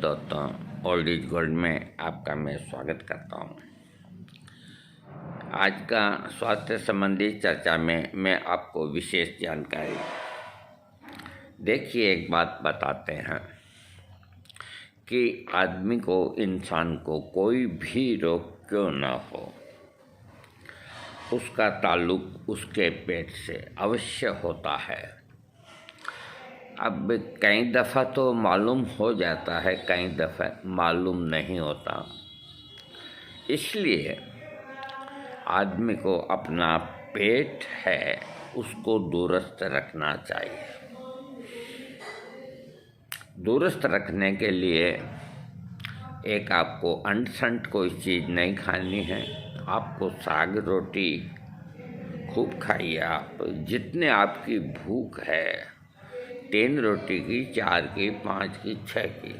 दोस्तों, old is gold में आपका मैं स्वागत करता हूं। आज का स्वास्थ्य संबंधी चर्चा में मैं आपको विशेष जानकारी देखिए। एक बात बताते हैं कि आदमी को, इंसान को कोई भी रोग क्यों न हो, उसका ताल्लुक उसके पेट से अवश्य होता है। अब कई दफ़ा तो मालूम हो जाता है, कई दफ़ा मालूम नहीं होता। इसलिए आदमी को अपना पेट है उसको दुरुस्त रखना चाहिए। दुरुस्त रखने के लिए एक आपको अंट संट कोई चीज़ नहीं खानी है। आपको साग रोटी खूब खाइए। आप जितने आपकी भूख है, 3 रोटी की, 4 की, 5 की, 6 की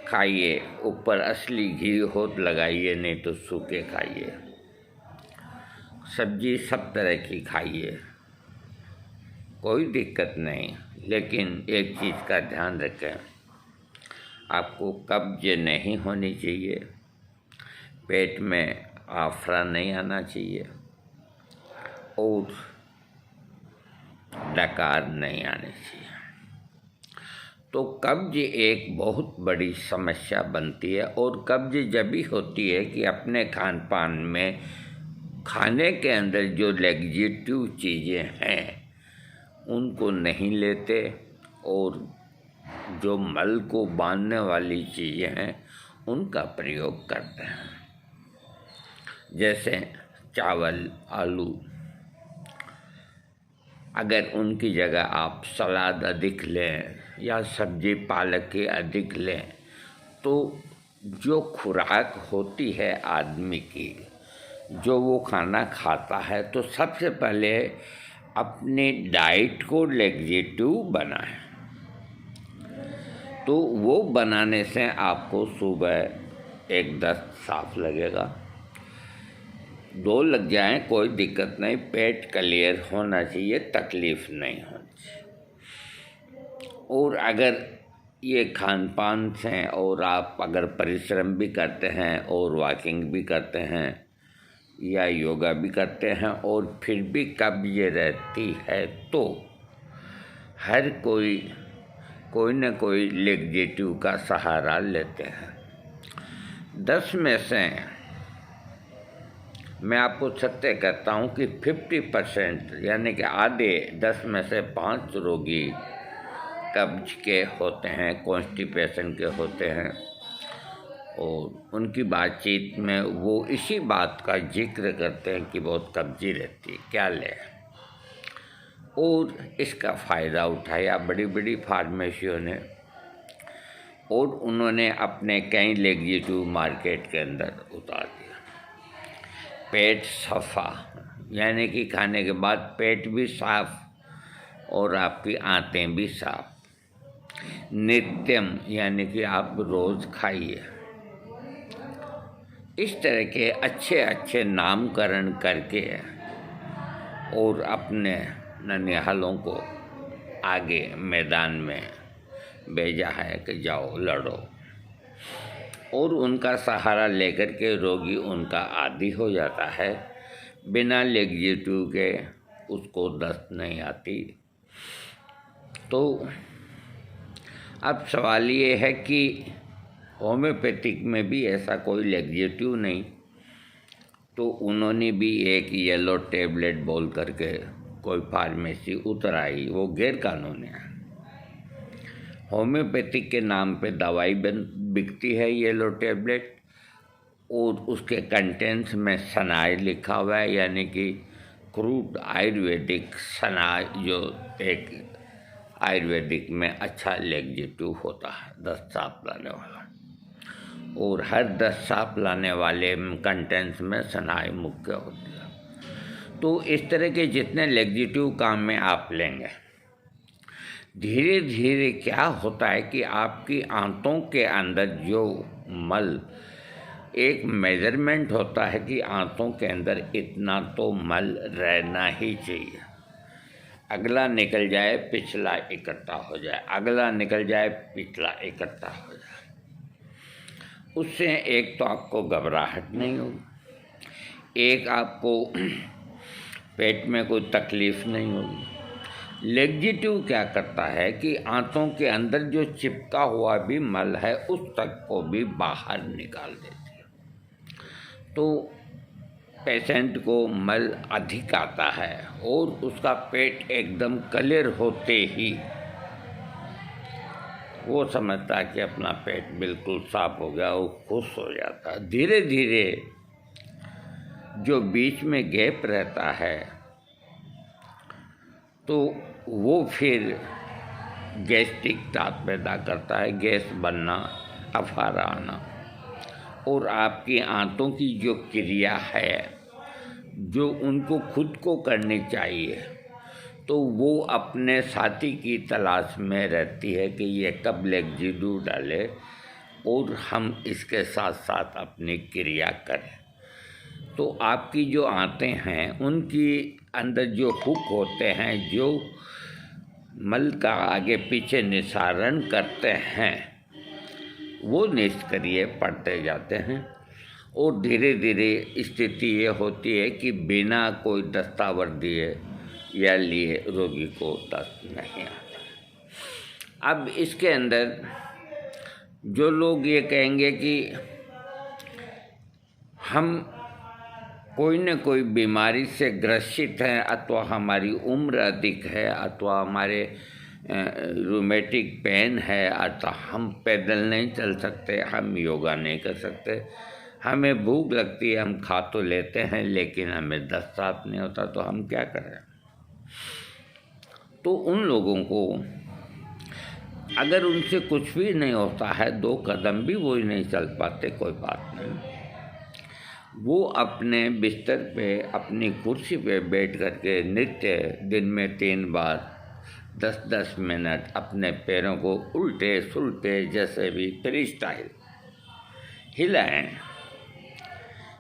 खाइए। ऊपर असली घी हो तो लगाइए, नहीं तो सूखे खाइए। सब्जी सब तरह की खाइए, कोई दिक्कत नहीं। लेकिन एक चीज़ का ध्यान रखें, आपको कब्ज नहीं होनी चाहिए, पेट में आफरा नहीं आना चाहिए और डकार नहीं आनी चाहिए। तो कब्ज एक बहुत बड़ी समस्या बनती है। और कब्ज जब भी होती है कि अपने खान पान में, खाने के अंदर जो लेग्जिटिव चीज़ें हैं उनको नहीं लेते और जो मल को बांधने वाली चीज़ें हैं उनका प्रयोग करते हैं। जैसे चावल, आलू, अगर उनकी जगह आप सलाद अधिक लें या सब्जी पालक की अधिक लें, तो जो खुराक होती है आदमी की, जो वो खाना खाता है, तो सबसे पहले अपने डाइट को लेग्जिटिव बनाएं। तो वो बनाने से आपको सुबह एक दस्त साफ लगेगा। 2 लग जाएं कोई दिक्कत नहीं, पेट क्लियर होना चाहिए, तकलीफ़ नहीं होनी चाहिए। और अगर ये खान पान से, और आप अगर परिश्रम भी करते हैं और वॉकिंग भी करते हैं या योगा भी करते हैं और फिर भी कब्ज़ रहती है, तो हर कोई न कोई लेग्जिटिव का सहारा लेते हैं। 10 में से मैं आपको सत्य कहता हूँ कि 50% यानी कि आधे, 10 में से 5 रोगी कब्ज के होते हैं, कॉन्स्टिपेशन के होते हैं। और उनकी बातचीत में वो इसी बात का जिक्र करते हैं कि बहुत कब्जी रहती है, क्या लें। और इसका फ़ायदा उठाया बड़ी बड़ी फार्मेसियों ने, और उन्होंने अपने कई लेग्जिटिव मार्केट के अंदर उतार दिया। पेट सफ़ा यानी कि खाने के बाद पेट भी साफ और आपकी आंतें भी साफ। नित्यम यानी कि आप रोज़ खाइए। इस तरह के अच्छे अच्छे नामकरण करके और अपने ननिहालों को आगे मैदान में भेजा है कि जाओ लड़ो, और उनका सहारा लेकर के रोगी उनका आदी हो जाता है। बिना लेग्जिटिव के उसको दस्त नहीं आती। तो अब सवाल ये है कि होम्योपैथिक में भी ऐसा कोई लेग्जिटिव नहीं, तो उन्होंने भी एक येलो टेबलेट बोल करके कोई फार्मेसी उतर आई, वो गैर कानूनी है। होम्योपैथिक के नाम पे दवाई बिकती है येलो टेबलेट, और उसके कंटेंट्स में सनाई लिखा हुआ है, यानी कि क्रूड आयुर्वेदिक सनाई, जो एक आयुर्वेदिक में अच्छा लेग्जिटिव होता है, दस्त साफ लाने वाला। और हर दस्त साफ लाने वाले कंटेंट्स में सनाई मुख्य होती है। तो इस तरह के जितने लेग्जिटिव काम में आप लेंगे, धीरे धीरे क्या होता है कि आपकी आंतों के अंदर जो मल, एक मेजरमेंट होता है कि आंतों के अंदर इतना तो मल रहना ही चाहिए। अगला निकल जाए पिछला इकट्ठा हो जाए, अगला निकल जाए पिछला इकट्ठा हो जाए। उससे एक तो आपको घबराहट नहीं होगी, एक आपको पेट में कोई तकलीफ़ नहीं होगी। लेग्जिटिव क्या करता है कि आंतों के अंदर जो चिपका हुआ भी मल है उस तक को भी बाहर निकाल देती है। तो पेशेंट को मल अधिक आता है और उसका पेट एकदम क्लियर होते ही वो समझता है कि अपना पेट बिल्कुल साफ हो गया, वो खुश हो जाता है। धीरे धीरे जो बीच में गैप रहता है तो वो फिर गैस्ट्रिक दांत पैदा करता है, गैस बनना, अफारा आना, और आपकी आंतों की जो क्रिया है जो उनको खुद को करनी चाहिए तो वो अपने साथी की तलाश में रहती है कि ये कब लेग्जिटिव डाले और हम इसके साथ साथ अपनी क्रिया करें। तो आपकी जो आंतें हैं उनकी अंदर जो हुक होते हैं जो मल का आगे पीछे निस्सारण करते हैं वो निष्क्रिय पड़ते जाते हैं और धीरे धीरे स्थिति ये होती है कि बिना कोई दस्तावर दिए या लिए रोगी को दस्त नहीं आता। अब इसके अंदर जो लोग ये कहेंगे कि हम कोई न कोई बीमारी से ग्रसित हैं, अथवा हमारी उम्र अधिक है, अथवा हमारे रूमेटिक पेन है, अथवा हम पैदल नहीं चल सकते, हम योगा नहीं कर सकते, हमें भूख लगती है, हम खा तो लेते हैं लेकिन हमें दस्त साफ नहीं होता, तो हम क्या करें। तो उन लोगों को अगर उनसे कुछ भी नहीं होता है, 2 कदम भी वो ही नहीं चल पाते, कोई बात नहीं, वो अपने बिस्तर पे अपनी कुर्सी पे बैठ करके नित्य दिन में 3 बार 10-10 मिनट अपने पैरों को उल्टे सुलटे जैसे भी फ्री स्टाइल हिलाएं।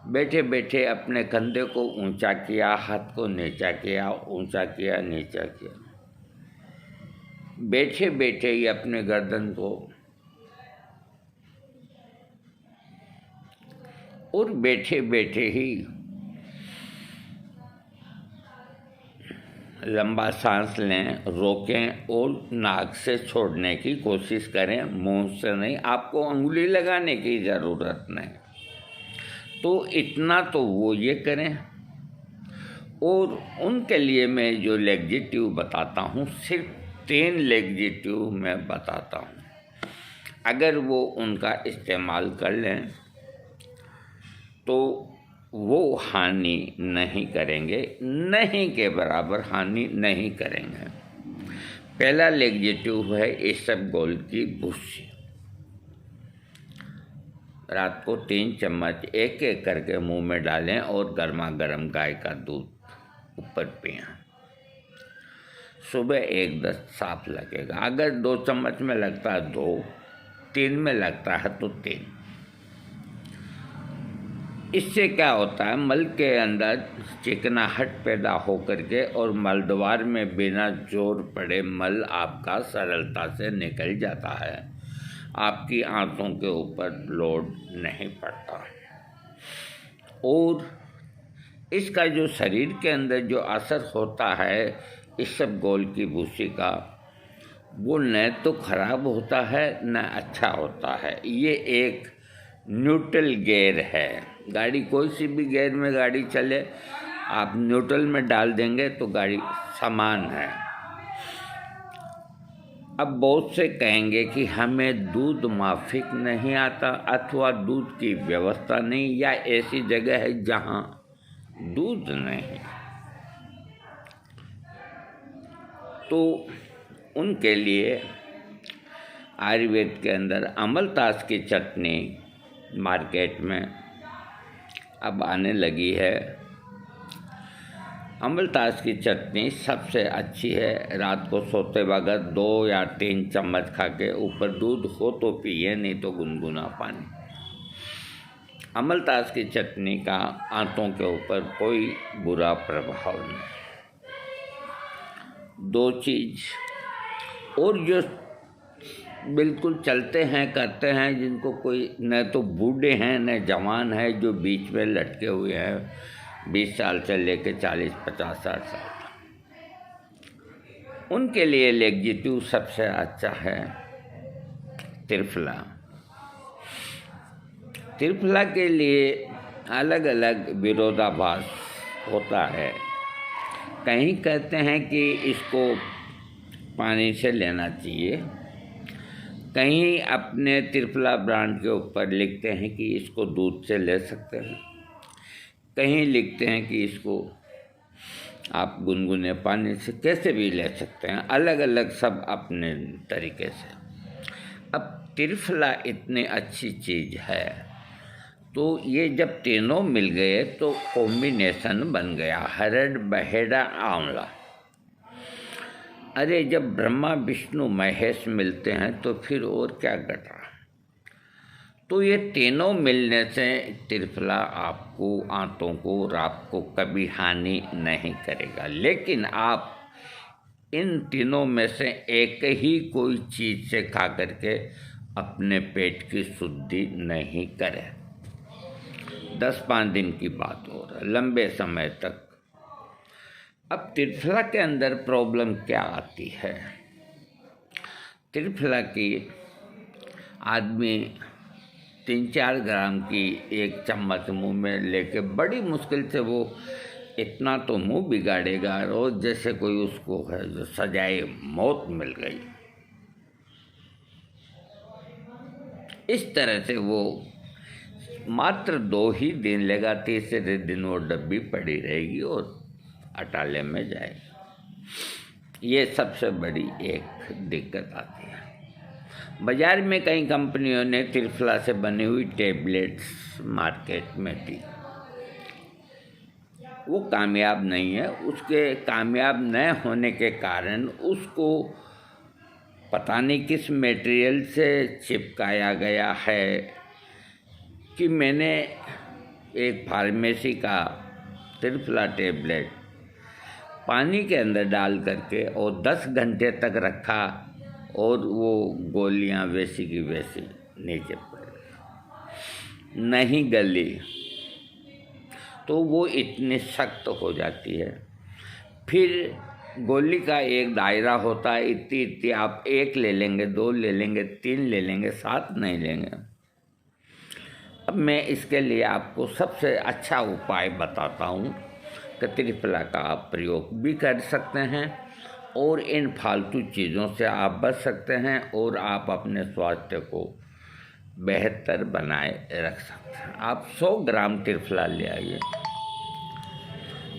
बैठे बैठे अपने कंधे को ऊंचा किया, हाथ को नीचा किया, ऊंचा किया, नीचा किया। बैठे बैठे ही अपने गर्दन को और बैठे बैठे ही लंबा सांस लें, रोकें और नाक से छोड़ने की कोशिश करें, मुंह से नहीं। आपको अंगुली लगाने की ज़रूरत नहीं, तो इतना तो वो ये करें। और उनके लिए मैं जो लेग्जिटिव बताता हूँ सिर्फ 3 लेग्जिटिव मैं बताता हूँ। अगर वो उनका इस्तेमाल कर लें तो वो हानि नहीं करेंगे, नहीं के बराबर हानि नहीं करेंगे। पहला लेग्जिटिव है इसबगोल की भूसी। रात को 3 चम्मच एक एक करके मुंह में डालें और गर्मा गर्म गाय का दूध ऊपर पिएं। सुबह 1 दस्त साफ लगेगा। अगर 2 चम्मच में लगता है 2, 3 में लगता है तो 3। इससे क्या होता है, मल के अंदर चिकनाहट पैदा हो करके और मलद्वार में बिना जोर पड़े मल आपका सरलता से निकल जाता है, आपकी आंतों के ऊपर लोड नहीं पड़ता। और इसका जो शरीर के अंदर जो असर होता है इसबगोल की भूसी का, वो न तो खराब होता है न अच्छा होता है। ये एक न्यूट्रल गियर है। गाड़ी कोई सी भी गियर में गाड़ी चले, आप न्यूट्रल में डाल देंगे तो गाड़ी समान है। अब बहुत से कहेंगे कि हमें दूध माफिक नहीं आता, अथवा दूध की व्यवस्था नहीं, या ऐसी जगह है जहाँ दूध नहीं। तो उनके लिए आयुर्वेद के अंदर अमलतास की चटनी मार्केट में अब आने लगी है। अमलतास की चटनी सबसे अच्छी है। रात को सोते वक्त 2 या 3 चम्मच खा के ऊपर दूध हो तो पिए, नहीं तो गुनगुना पानी। अमलतास की चटनी का आंतों के ऊपर कोई बुरा प्रभाव नहीं। दो चीज़, और जो बिल्कुल चलते हैं करते हैं, जिनको कोई न तो बूढ़े हैं न जवान है, जो बीच में लटके हुए हैं 20 साल से लेकर 40-50 साल, उनके लिए लेग्जिट्यू सबसे अच्छा है त्रिफला। त्रिफला के लिए अलग अलग विरोधाभास होता है। कहीं कहते हैं कि इसको पानी से लेना चाहिए, कहीं अपने त्रिफला ब्रांड के ऊपर लिखते हैं कि इसको दूध से ले सकते हैं, कहीं लिखते हैं कि इसको आप गुनगुने पानी से कैसे भी ले सकते हैं, अलग अलग सब अपने तरीके से। अब त्रिफला इतनी अच्छी चीज़ है, तो ये जब तीनों मिल गए तो कॉम्बिनेशन बन गया हरड़ बहेड़ा आंवला। अरे जब ब्रह्मा विष्णु महेश मिलते हैं तो फिर और क्या घटा। तो ये तीनों मिलने से त्रिफला आपको आंतों को और आपको कभी हानि नहीं करेगा। लेकिन आप इन तीनों में से एक ही कोई चीज़ से खा करके अपने पेट की शुद्धि नहीं करें। 10-5 दिन की बात हो रहा है, लंबे समय तक। अब त्रिफला के अंदर प्रॉब्लम क्या आती है? त्रिफला की आदमी 3-4 ग्राम की एक चम्मच मुंह में लेके बड़ी मुश्किल से वो इतना तो मुंह बिगाड़ेगा, रोज जैसे कोई उसको है जो सजाए मौत मिल गई। इस तरह से वो मात्र 2 ही दिन लेगा, तीसरे दिन वो डब्बी पड़ी रहेगी और अटाले में जाएगी। ये सबसे बड़ी एक दिक्कत आती है। बाज़ार में कई कंपनियों ने त्रिफला से बनी हुई टेबलेट्स मार्केट में दी, वो कामयाब नहीं है। उसके कामयाब न होने के कारण उसको पता नहीं किस मटेरियल से चिपकाया गया है कि मैंने एक फार्मेसी का त्रिफला टेबलेट पानी के अंदर डाल करके और 10 घंटे तक रखा और वो गोलियां वैसी की वैसी नीचे पड़ी, नहीं गली, तो वो इतनी सख्त हो जाती है। फिर गोली का एक दायरा होता है, इतनी इतनी आप 1 ले लेंगे, 2 ले लेंगे, 3 ले लेंगे, 7 नहीं लेंगे। अब मैं इसके लिए आपको सबसे अच्छा उपाय बताता हूँ कि त्रिफला का आप प्रयोग भी कर सकते हैं और इन फालतू चीज़ों से आप बच सकते हैं और आप अपने स्वास्थ्य को बेहतर बनाए रख सकते हैं। आप 100 ग्राम त्रिफला ले आइए।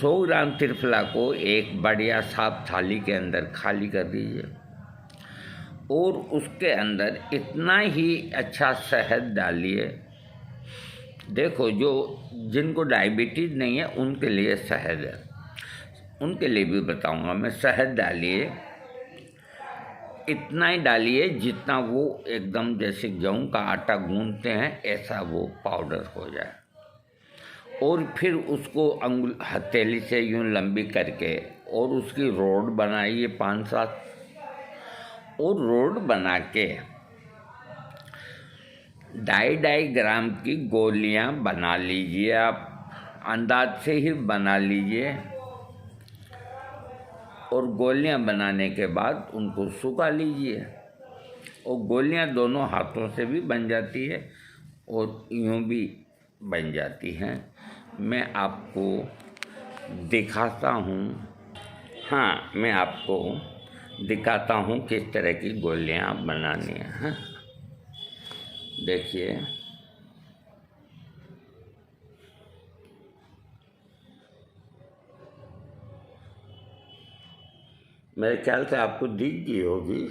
100 ग्राम त्रिफला को एक बढ़िया साफ थाली के अंदर खाली कर दीजिए और उसके अंदर इतना ही अच्छा शहद डालिए। देखो, जो जिनको डायबिटीज़ नहीं है उनके लिए शहद है, उनके लिए भी बताऊंगा मैं। शहद डालिए, इतना ही डालिए जितना वो एकदम जैसे गेहूं का आटा गूंथते हैं ऐसा वो पाउडर हो जाए। और फिर उसको हथेली से यूँ लंबी करके और उसकी रोड बनाइए 5-7, और रोड बना के 2.5 ग्राम की गोलियां बना लीजिए। आप अंदाज से ही बना लीजिए और गोलियां बनाने के बाद उनको सुखा लीजिए। और गोलियां दोनों हाथों से भी बन जाती है और यूँ भी बन जाती हैं। मैं आपको दिखाता हूँ, हाँ मैं आपको दिखाता हूँ किस तरह की गोलियां बनानी है। देखिए, मेरे ख्याल से आपको दिख गई होगी।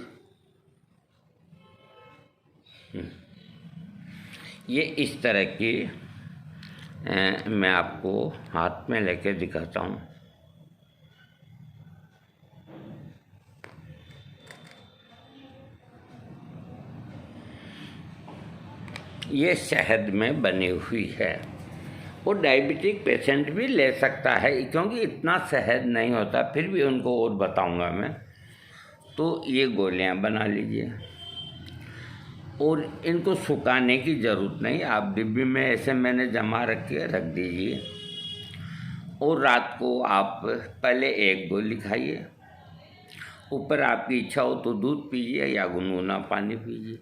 ये इस तरह की मैं आपको हाथ में लेके दिखाता हूँ। ये शहद में बनी हुई है वो डायबिटिक पेशेंट भी ले सकता है, क्योंकि इतना सहज नहीं होता, फिर भी उनको और बताऊंगा मैं। तो ये गोलियां बना लीजिए और इनको सुखाने की ज़रूरत नहीं, आप डिब्बी में ऐसे मैंने जमा रख दीजिए। और रात को आप पहले एक गोली खाइए, ऊपर आपकी इच्छा हो तो दूध पीजिए या गुनगुना पानी पीजिए,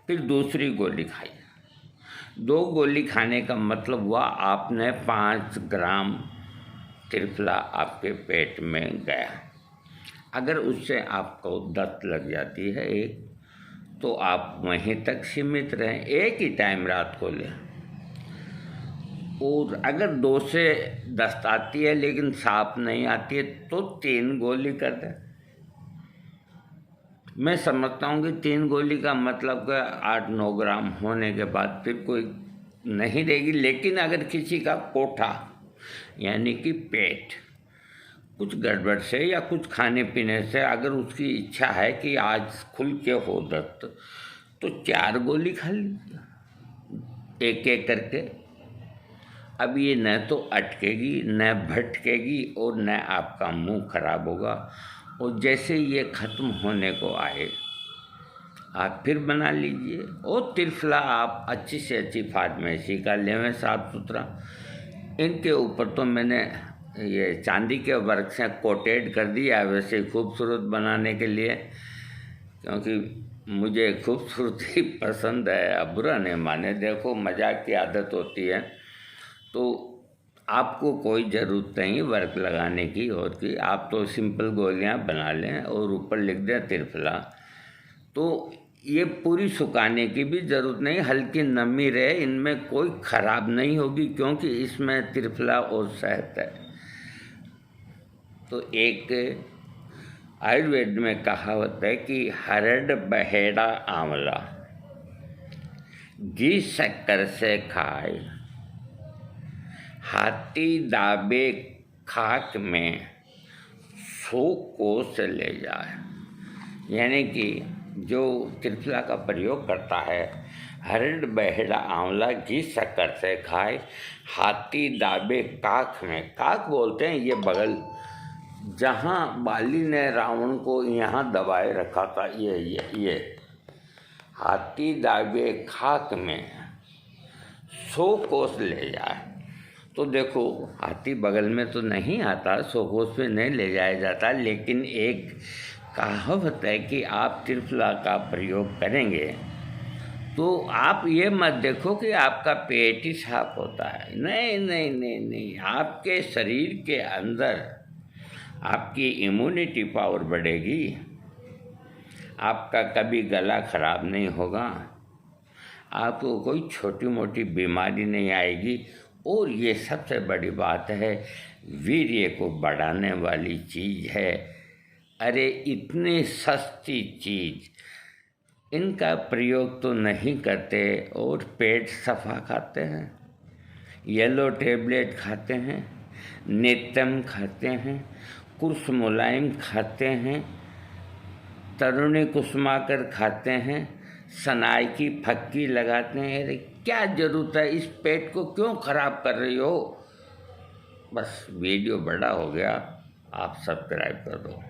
फिर दूसरी गोली खाइए। 2 गोली खाने का मतलब हुआ आपने 5 ग्राम त्रिफला आपके पेट में गया। अगर उससे आपको दस्त लग जाती है तो आप वहीं तक सीमित रहें, एक ही टाइम रात को लें। और अगर 2 से दस्त आती है लेकिन साफ नहीं आती है तो 3 गोली कर दें। मैं समझता हूँ कि 3 गोली का मतलब 8-9 ग्राम होने के बाद फिर कोई नहीं रहेगी। लेकिन अगर किसी का कोठा यानी कि पेट कुछ गड़बड़ से या कुछ खाने पीने से अगर उसकी इच्छा है कि आज खुल के हो दस्त, तो 4 गोली खा लीजिए एक एक करके। अब ये न तो अटकेगी, न भटकेगी और न आपका मुंह खराब होगा। और जैसे ये ख़त्म होने को आए आप फिर बना लीजिए। और त्रिफला आप अच्छी से अच्छी फार्मेसी का लेवें, साफ़ सुथरा। इनके ऊपर तो मैंने ये चांदी के वर्क से कोटेड कर दिया है, वैसे खूबसूरत बनाने के लिए, क्योंकि मुझे खूबसूरती पसंद है। अब बुरा नहीं माने, देखो मजाक की आदत होती है, तो आपको कोई ज़रूरत नहीं वर्क लगाने की होती। आप तो सिंपल गोलियां बना लें और ऊपर लिख दें त्रिफला, तो ये पूरी सुखाने की भी ज़रूरत नहीं, हल्की नमी रहे, इनमें कोई ख़राब नहीं होगी क्योंकि इसमें त्रिफला और शहद है। तो एक आयुर्वेद में कहावत है कि हरड़ बहेड़ा आंवला घी शक्कर से खाए, हाथी दाबे खाक में 100 कोस ले जाए। यानी कि जो त्रिफला का प्रयोग करता है, हरड़ बहेड़ा आंवला घी शक्कर से खाए, हाथी दाबे काख में, काख बोलते हैं ये बगल, जहाँ बाली ने रावण को यहाँ दबाए रखा था, ये हाथी दाबे खाक में 100 कोस ले जाए। तो देखो हाथी बगल में तो नहीं आता, 100 कोस पे नहीं ले जाया जाता, लेकिन एक कहावत है कि आप त्रिफला का प्रयोग करेंगे तो आप ये मत देखो कि आपका पेट ही साफ होता है। नहीं नहीं नहीं नहीं, आपके शरीर के अंदर आपकी इम्यूनिटी पावर बढ़ेगी, आपका कभी गला खराब नहीं होगा, आपको कोई छोटी मोटी बीमारी नहीं आएगी। और ये सबसे बड़ी बात है, वीर्य को बढ़ाने वाली चीज़ है। अरे इतनी सस्ती चीज़, इनका प्रयोग तो नहीं करते और पेट सफा खाते हैं, येलो टेबलेट खाते हैं, नित्यम खाते हैं, कुर्स मुलायम खाते हैं, तरुणी कुसुमाकर खाते हैं, सनाई की फक्की लगाते हैं। अरे क्या ज़रूरत है, इस पेट को क्यों ख़राब कर रही हो। बस वीडियो बड़ा हो गया, आप सब्सक्राइब कर दो।